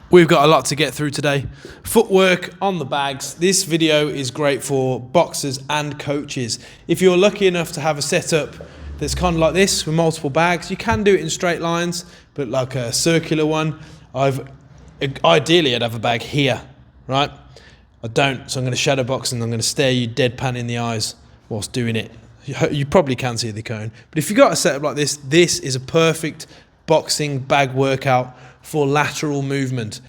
We've got a lot to get through today. Footwork on the bags. This video is great for boxers and coaches. If you're lucky enough to have a setup that's kind of like this with multiple bags, you can do it in straight lines, but like a circular one, ideally I'd have a bag here, right? I don't, so I'm going to shadow box and I'm going to stare you deadpan in the eyes whilst doing it. You probably can see the cone, but if you've got a setup like this, this is a perfect boxing bag workout for lateral movement.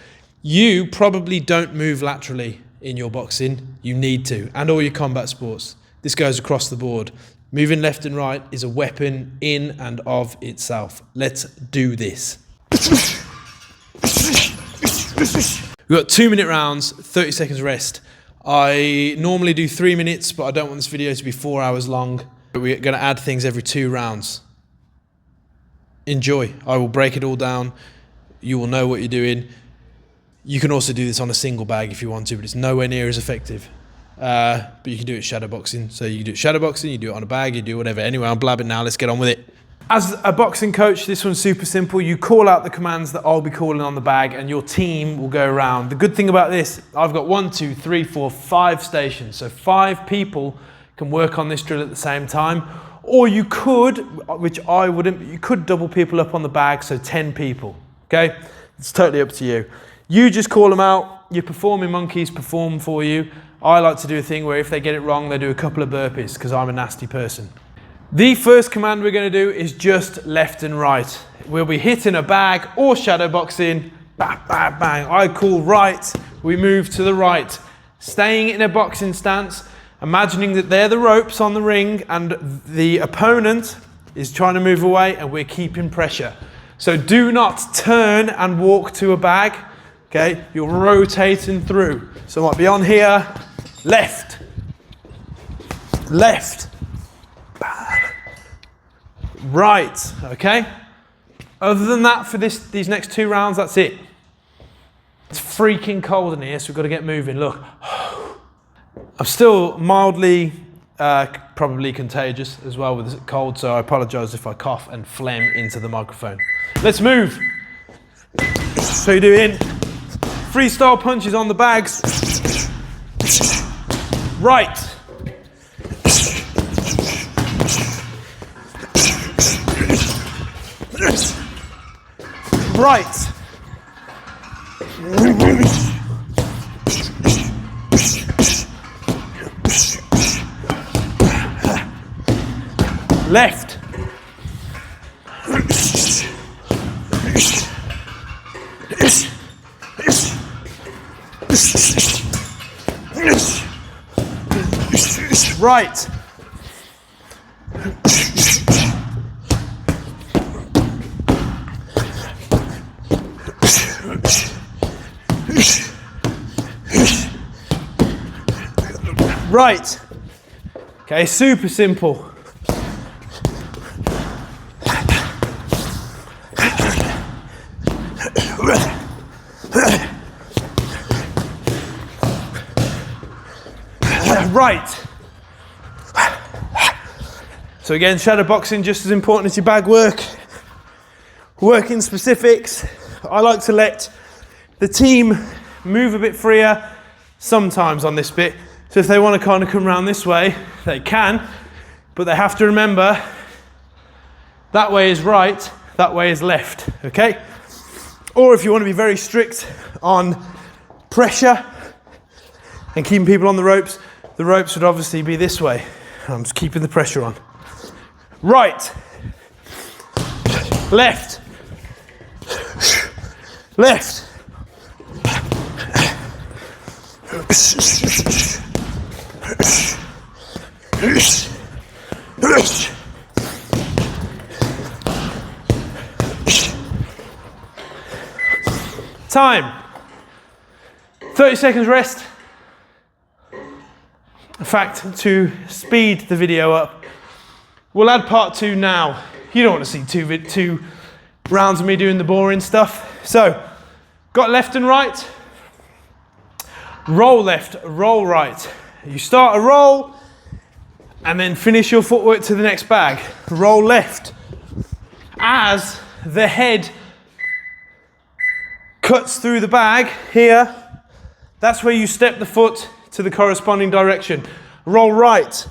You probably don't move laterally in your boxing. You need to, and all your combat sports. This goes across the board. Moving left and right is a weapon in and of itself. Let's do this. We've got 2-minute rounds, 30 seconds rest. I normally do 3 minutes, but I don't want this video to be 4 hours long. We're going to add things every 2 rounds. Enjoy. I will break it all down. You will know what you're doing. You can also do this on a single bag if you want to, but it's nowhere near as effective. But you can do it shadow boxing. So you do it shadow boxing, you do it on a bag, you do whatever. Anyway, I'm blabbing now. Let's get on with it. As a boxing coach, this one's super simple. You call out the commands that I'll be calling on the bag and your team will go around. The good thing about this, I've got 1, 2, 3, 4, 5 stations. So 5 people can work on this drill at the same time. Or you could, which I wouldn't, you could double people up on the bag, so 10 people. Okay, it's totally up to you. You just call them out. Your performing monkeys perform for you. I like to do a thing where if they get it wrong, they do a couple of burpees because I'm a nasty person. The first command we're going to do is just left and right. We'll be hitting a bag or shadow boxing. Bang, bang, bang. I call right. We move to the right. Staying in a boxing stance, imagining that they're the ropes on the ring and the opponent is trying to move away and we're keeping pressure. So do not turn and walk to a bag, okay? You're rotating through. So I might be on here, left, left, right, okay? Other than that, for these next 2 rounds, that's it. It's freaking cold in here, so we've got to get moving. Look, I'm still mildly, probably contagious as well with this cold, so I apologise if I cough and phlegm into the microphone. Let's move. So you're doing freestyle punches on the bags. Right. Right. Left. Right. Right. Okay, super simple. Right. So again, shadow boxing just as important as your bag work. Working specifics. I like to let the team move a bit freer sometimes on this bit. So if they want to kind of come around this way, they can, but they have to remember that way is right, that way is left, okay? Or if you want to be very strict on pressure and keeping people on the ropes would obviously be this way. I'm just keeping the pressure on. Right, left, left, time. 30 seconds rest. In fact, to speed the video up, we'll add part 2 now. You don't want to see two rounds of me doing the boring stuff. So, got left and right. Roll left, roll right. You start a roll and then finish your footwork to the next bag. Roll left as the head cuts through the bag here, that's where you step the foot to the corresponding direction. Roll right.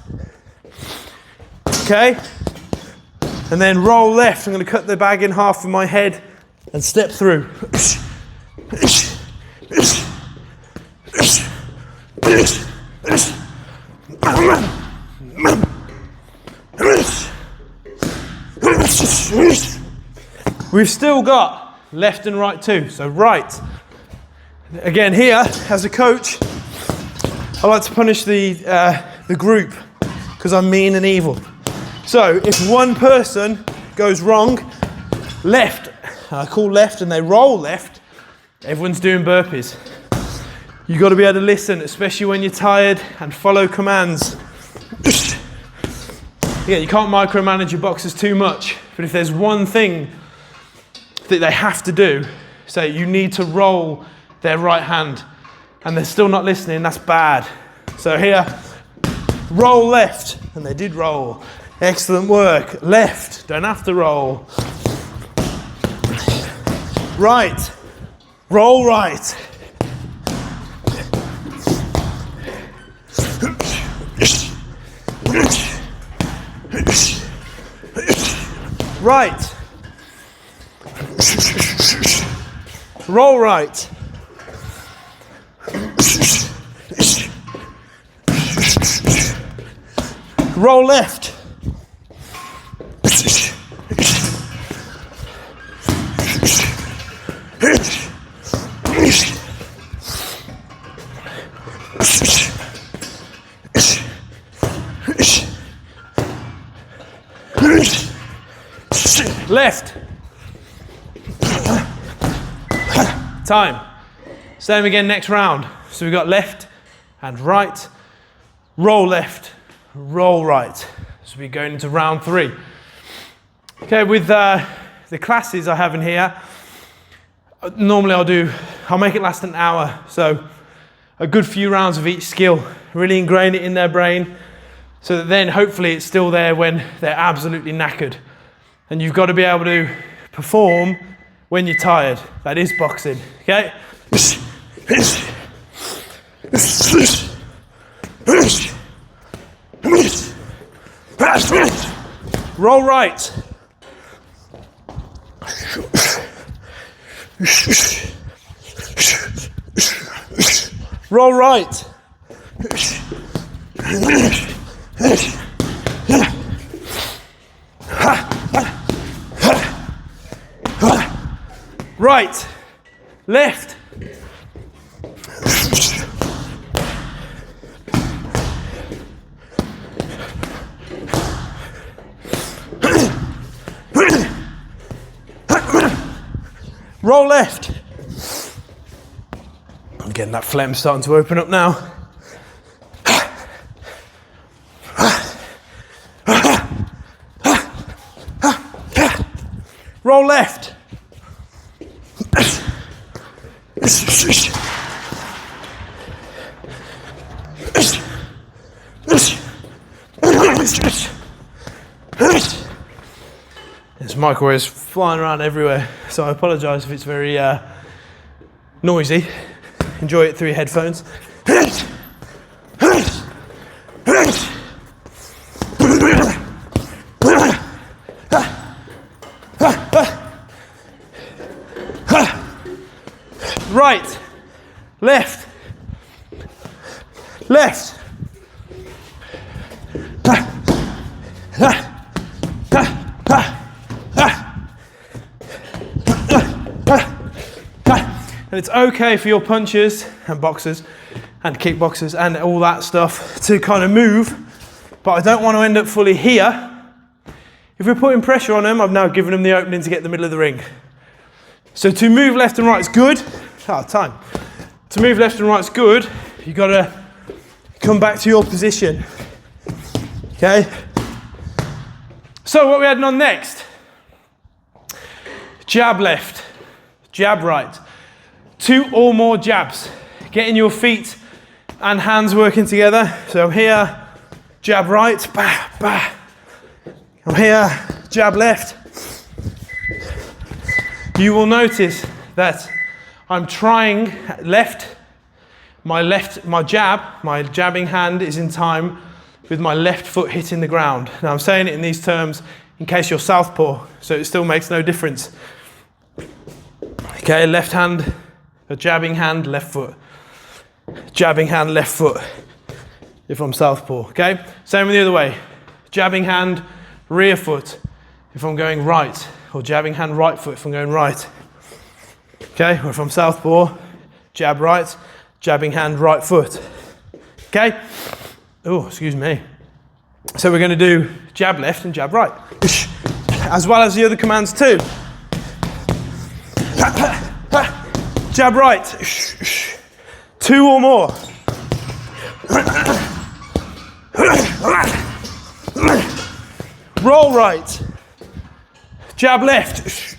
Okay? And then roll left. I'm going to cut the bag in half with my head and step through. We've still got left and right too. So right. Again here, as a coach, I like to punish the group because I'm mean and evil. So if one person goes wrong, left, I call left and they roll left, everyone's doing burpees. You've got to be able to listen, especially when you're tired, and follow commands. Yeah, you can't micromanage your boxers too much, but if there's one thing that they have to do, say you need to roll their right hand, and they're still not listening, that's bad. So here, roll left, and they did roll. Excellent work. Left, don't have to roll. Right, roll right. Right. Roll right. Roll left. Left. Time. Same again next round. So we've got left and right. Roll left. Roll right. So we're going into round 3. Okay, with the classes I have in here, normally I'll make it last an hour. So a good few rounds of each skill. Really ingrain it in their brain so that then hopefully it's still there when they're absolutely knackered. And you've got to be able to perform when you're tired. That is boxing, okay? Roll right. Roll right. Right, left. Roll left. I'm getting that phlegm starting to open up now. Roll left. There's microwaves flying around everywhere, so I apologise if it's very noisy. Enjoy it through your headphones. Right, left, left. And it's okay for your punchers and boxers and kickboxers and all that stuff to kind of move, but I don't want to end up fully here. If we're putting pressure on them, I've now given them the opening to get the middle of the ring. So to move left and right is good. Time. To move left and right is good. You've got to come back to your position. Okay? So what are we adding on next? Jab left, jab right. 2 or more jabs. Getting your feet and hands working together. So I'm here, jab right, bah, bah. I'm here, jab left. You will notice that I'm trying my jabbing hand is in time with my left foot hitting the ground. Now I'm saying it in these terms in case you're southpaw, so it still makes no difference. Okay, left hand, a jabbing hand, left foot. Jabbing hand, left foot, if I'm southpaw, okay? Same with the other way. Jabbing hand, rear foot, if I'm going right, or jabbing hand, right foot, if I'm going right. Okay, or if I'm southpaw, jab right, jabbing hand, right foot. Okay? Oh, excuse me. So we're going to do jab left and jab right, as well as the other commands too. Jab right. 2 or more. Roll right. Jab left.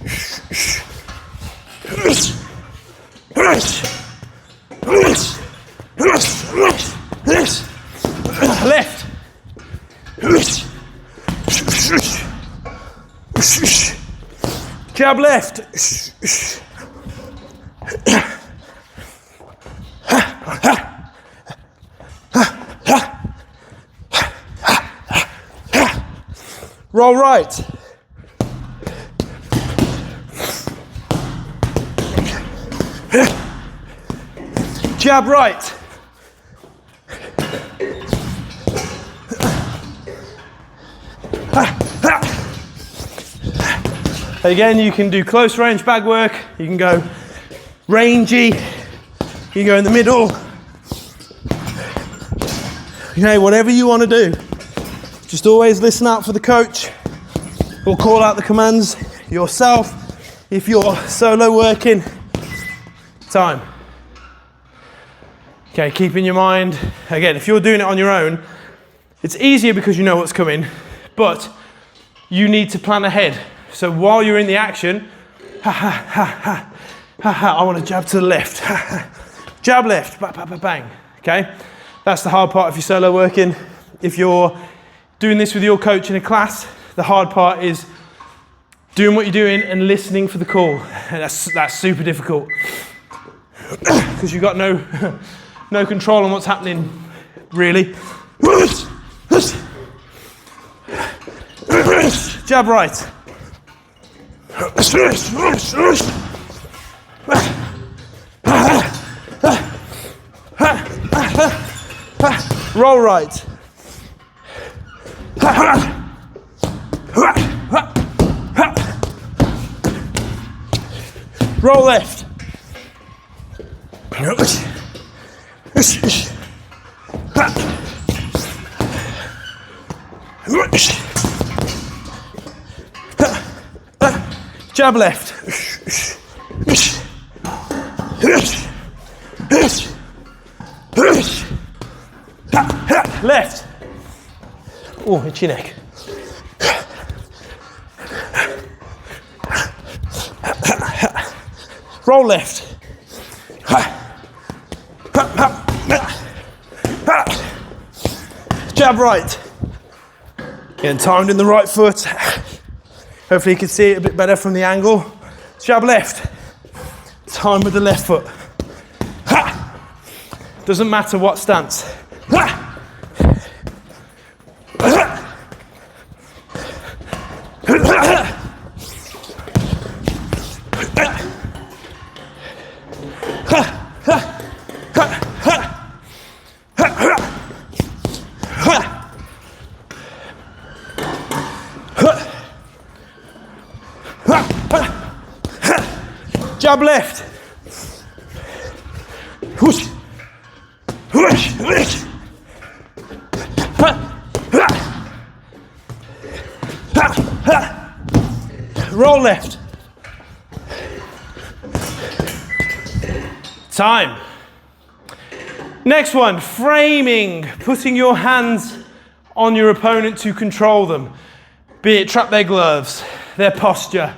Left. Jab left. Roll right. Jab right. Again, you can do close range bag work. You can go rangy. You can go in the middle. Okay, whatever you want to do. Just always listen out for the coach or call out the commands yourself if you're solo working. Time. Okay, keep in your mind, again, if you're doing it on your own, it's easier because you know what's coming, but you need to plan ahead. So while you're in the action, ha ha ha ha, ha ha, I want to jab to the left, ha ha, jab left, bang, bang, bang, okay? That's the hard part if you're solo working. If you're doing this with your coach in a class, the hard part is doing what you're doing and listening for the call. And that's super difficult because you've got no control on what's happening, really. Jab right. Roll right. Roll left. Jab left. Left. Oh, itchy neck. Roll left. Jab right. Getting timed in the right foot. Hopefully you can see it a bit better from the angle. Jab left. Time with the left foot. Doesn't matter what stance. Jab left. Whoosh. Whoosh. Whoosh. Roll left. Time. Next one, framing, putting your hands on your opponent to control them. Be it trap their gloves, their posture,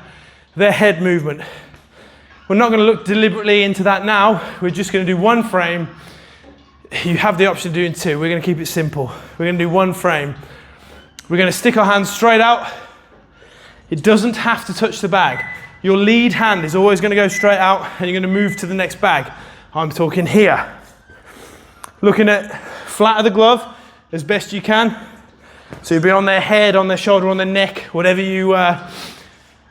their head movement. We're not going to look deliberately into that now. We're just going to do one frame. You have the option of doing two. We're going to keep it simple. We're going to do one frame. We're going to stick our hands straight out. It doesn't have to touch the bag. Your lead hand is always going to go straight out and you're going to move to the next bag. I'm talking here. Looking at flat of the glove as best you can. So you'll be on their head, on their shoulder, on their neck, whatever you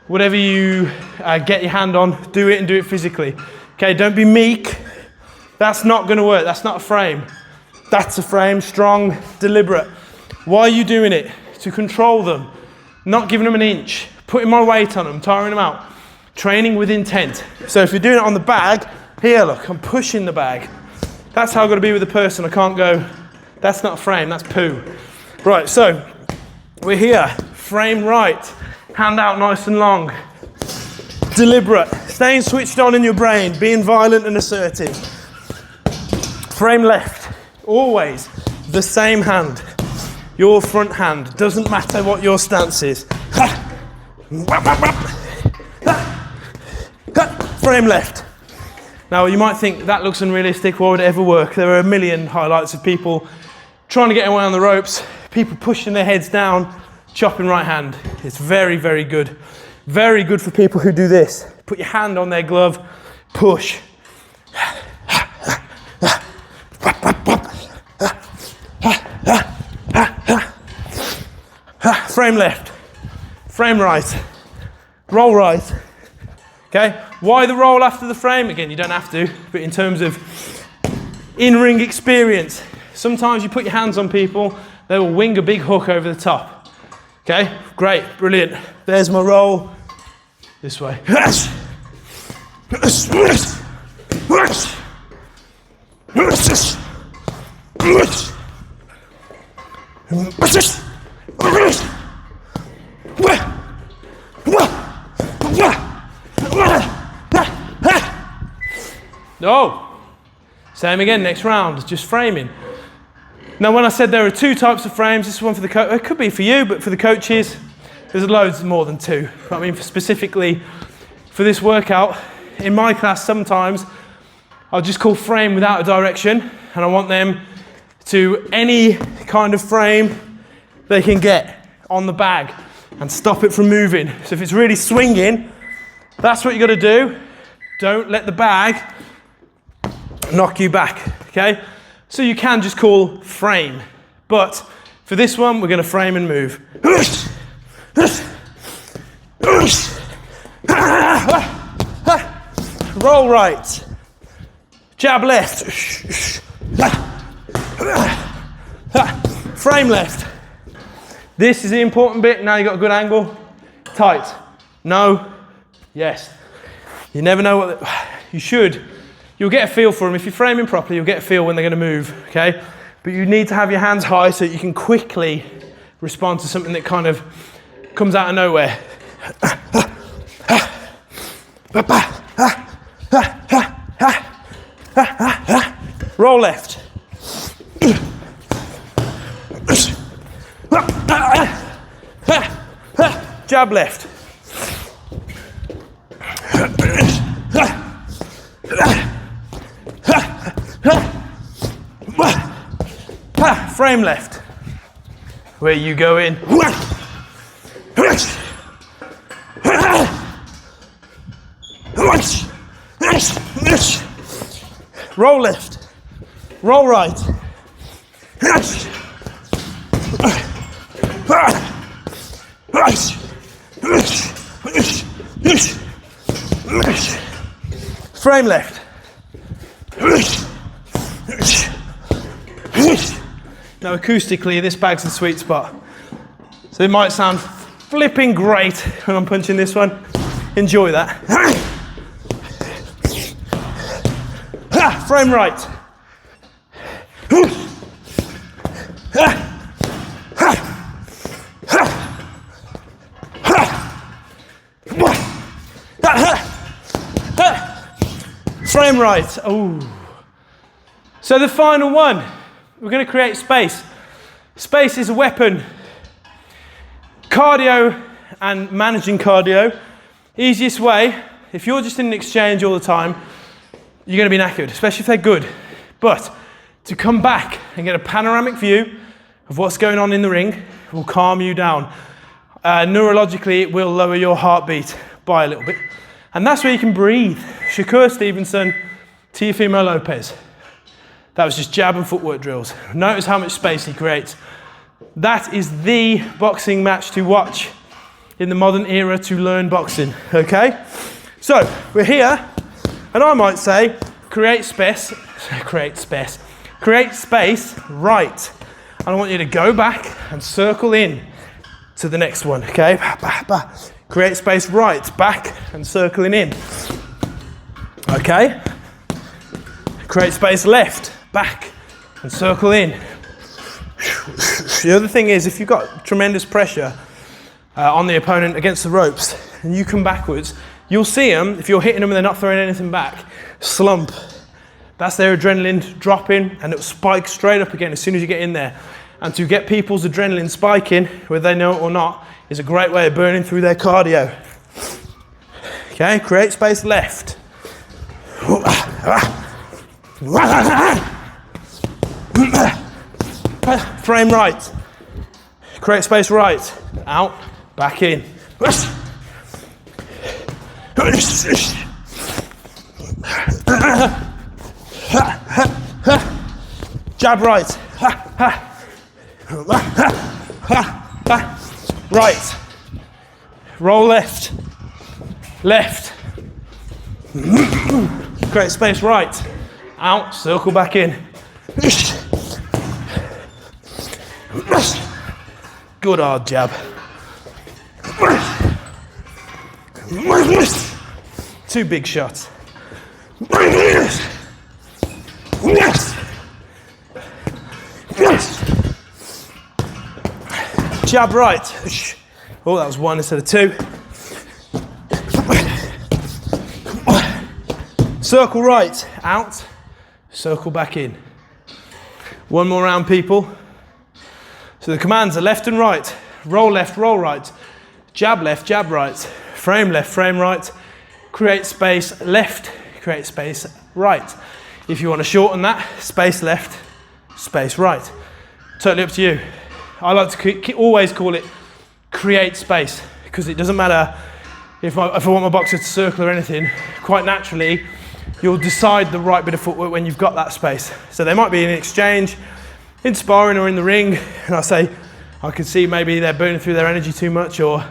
get your hand on, do it and do it physically. Okay, don't be meek. That's not going to work. That's not a frame. That's a frame, strong, deliberate. Why are you doing it? To control them, not giving them an inch, putting more weight on them, tiring them out. Training with intent. So if you're doing it on the bag, here look, I'm pushing the bag. That's how I've got to be with the person. I can't go, that's not a frame, that's poo. Right, so we're here, frame right, hand out nice and long. Deliberate, staying switched on in your brain, being violent and assertive. Frame left, always the same hand. Your front hand, doesn't matter what your stance is. Frame left. Now you might think that looks unrealistic, why would it ever work? There are a million highlights of people trying to get away on the ropes, people pushing their heads down, chopping right hand. It's very, very good. Very good for people who do this. Put your hand on their glove, push. Frame left, frame right, roll right. Okay, why the roll after the frame? Again, you don't have to, but in terms of in-ring experience, sometimes you put your hands on people, they will wing a big hook over the top. Okay, great, brilliant. There's my roll. This way. No. Same again, next round, just framing. Now when I said there are two types of frames, this is one for the coach, it could be for you, but for the coaches, there's loads more than two. I mean, specifically for this workout, in my class sometimes, I'll just call frame without a direction, and I want them to any kind of frame they can get on the bag and stop it from moving. So if it's really swinging, that's what you got to do. Don't let the bag knock you back, okay? So you can just call frame, but for this one, we're going to frame and move. Roll right, jab left, frame left. This is the important bit. Now you've got a good angle. Tight. No. Yes. You never know what you should. You'll get a feel for them. If you're framing properly, you'll get a feel when they're going to move, okay? But you need to have your hands high so that you can quickly respond to something that kind of comes out of nowhere. Roll left. Jab left. Frame left. Where you go in. Roll left. Roll right. Frame left. Now acoustically, this bag's the sweet spot. So it might sound flipping great when I'm punching this one. Enjoy that. Frame right. Frame right. Oh. So the final one, we're going to create space. Space is a weapon. Cardio and managing cardio. Easiest way, if you're just in an exchange all the time, you're going to be knackered, especially if they're good. But to come back and get a panoramic view of what's going on in the ring will calm you down. Neurologically, it will lower your heartbeat by a little bit. And that's where you can breathe. Shakur Stevenson, Teofimo Lopez. That was just jab and footwork drills. Notice how much space he creates. That is the boxing match to watch in the modern era to learn boxing, okay? So, we're here, and I might say, create space, right. And I want you to go back and circle in to the next one, okay? Create space right, back and circling in, okay? Create space left, back and circle in. The other thing is, if you've got tremendous pressure on the opponent against the ropes and you come backwards, you'll see them, if you're hitting them and they're not throwing anything back, slump. That's their adrenaline dropping, and it'll spike straight up again as soon as you get in there. And to get people's adrenaline spiking, whether they know it or not, is a great way of burning through their cardio. Okay, create space left. Frame right. Create space right. Out, back in. Jab right. Right. Roll left. Left. Create space right. Out, circle back in. Good hard jab. 2 big shots. Jab right. Oh, that was 1 instead of 2. Circle right, out, circle back in. 1 more round, people. So the commands are left and right, roll left, roll right, jab left, jab right, frame left, frame right, create space left, create space right. If you want to shorten that, space left, space right. Totally up to you. I like to always call it create space, because it doesn't matter if I want my boxer to circle or anything, quite naturally, you'll decide the right bit of footwork when you've got that space. So there might be an exchange in sparring or in the ring, and I can see maybe they're burning through their energy too much, or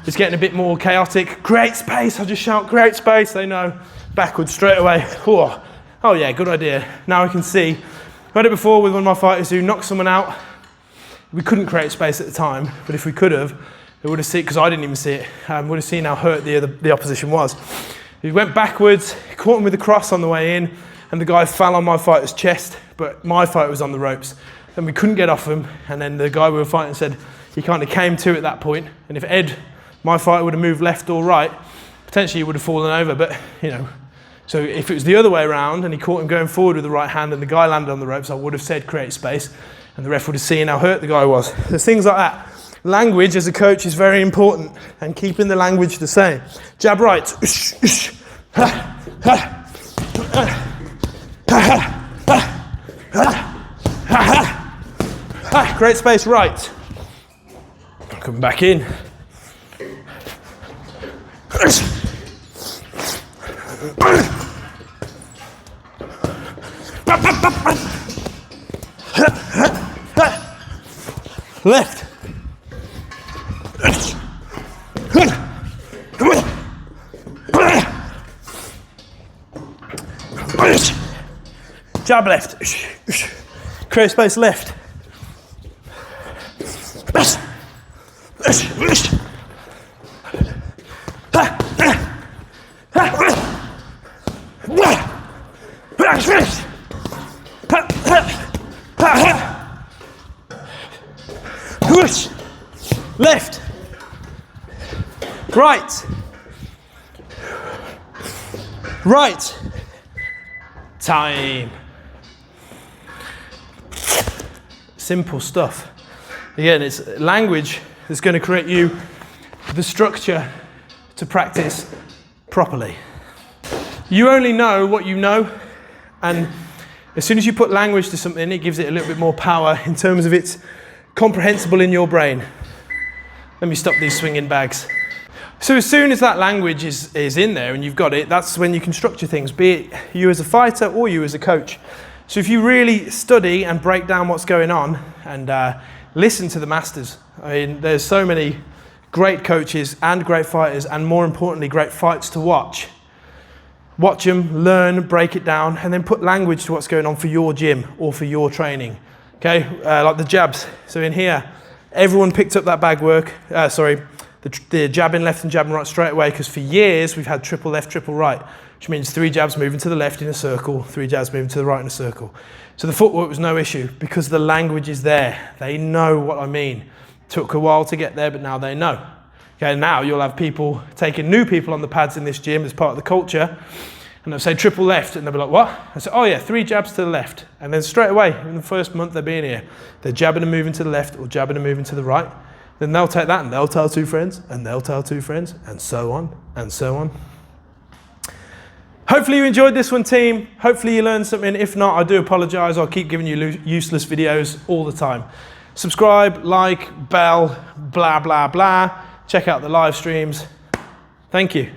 it's getting a bit more chaotic. Create space, I just shout, create space, they know, backwards straight away. Oh yeah, good idea. Now I can see. I had it before with one of my fighters who knocked someone out. We couldn't create space at the time, but if we could have, we would have seen, because I didn't even see it, would have seen how hurt the opposition was. He went backwards, caught him with a cross on the way in, and the guy fell on my fighter's chest, but my fighter was on the ropes. Then we couldn't get off him, and then the guy we were fighting said he kind of came to at that point, and if Ed, my fighter, would have moved left or right, potentially he would have fallen over, but you know. So if it was the other way around and he caught him going forward with the right hand and the guy landed on the ropes, I would have said create space, and the ref would have seen how hurt the guy was. There's things like that. Language as a coach is very important, and keeping the language the same. Jab right. Create space right. Come back in. Left. Jab left. Create space left. Left. Right. Right. Time. Simple stuff. Again, it's language that's going to create you the structure to practice properly. You only know what you know, and as soon as you put language to something, it gives it a little bit more power in terms of it's comprehensible in your brain. Let me stop these swinging bags. So as soon as that language is in there and you've got it, that's when you can structure things, be it you as a fighter or you as a coach. So if you really study and break down what's going on and listen to the masters, I mean, there's so many great coaches and great fighters, and more importantly, great fights to watch. Watch them, learn, break it down, and then put language to what's going on for your gym or for your training. Okay, like the jabs. So in here, everyone picked up that bag work, the jabbing left and jabbing right straight away, because for years we've had triple left, triple right, which means 3 jabs moving to the left in a circle, 3 jabs moving to the right in a circle. So the footwork was no issue because the language is there. They know what I mean. Took a while to get there, but now they know. Okay, now you'll have people taking new people on the pads in this gym as part of the culture, and they'll say triple left, and they'll be like, what? I say, oh yeah, 3 jabs to the left. And then straight away, in the first month they're being here, they're jabbing and moving to the left or jabbing and moving to the right. Then they'll take that and they'll tell 2 friends, and they'll tell 2 friends, and so on, and so on. Hopefully you enjoyed this one, team. Hopefully you learned something. If not, I do apologize. I'll keep giving you useless videos all the time. Subscribe, like, bell, blah, blah, blah. Check out the live streams. Thank you.